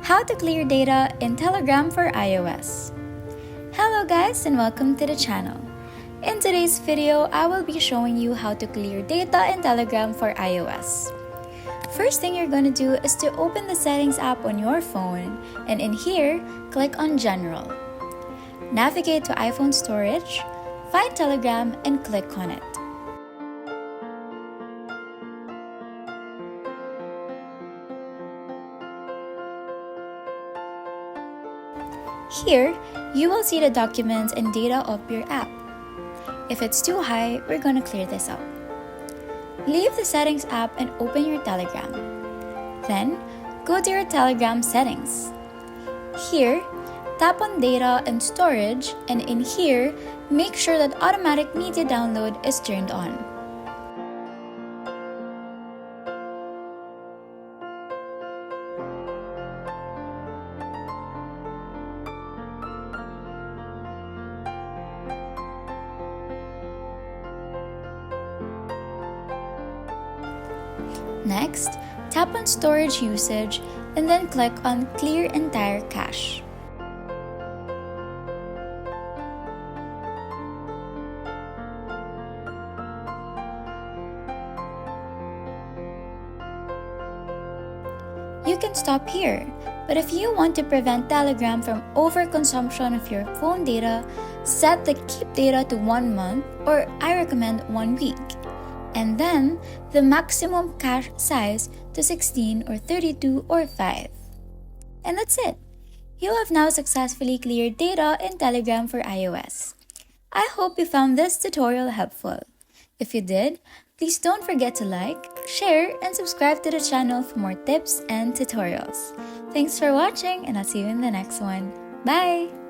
How to clear data in Telegram for iOS. Hello guys and welcome to the channel. In today's video, I will be showing you how to clear data in Telegram for iOS. First thing you're going to do is to open the Settings app on your phone, and in here, click on General. Navigate to iPhone Storage, find Telegram and click on it. Here, you will see the documents and data of your app. If it's too high, we're going to clear this out. Leave the Settings app and open your Telegram. Then, go to your Telegram settings. Here, tap on Data and Storage, and in here, make sure that Automatic Media Download is turned on. Next, tap on Storage Usage and then click on Clear Entire Cache. You can stop here, but if you want to prevent Telegram from overconsumption of your phone data, set the Keep Data to 1 month, or I recommend 1 week. And then the maximum cache size to 16 or 32 or 5. And that's it. You have now successfully cleared data in Telegram for iOS. I hope you found this tutorial helpful. If you did, please don't forget to like, share, and subscribe to the channel for more tips and tutorials. Thanks for watching, and I'll see you in the next one. Bye!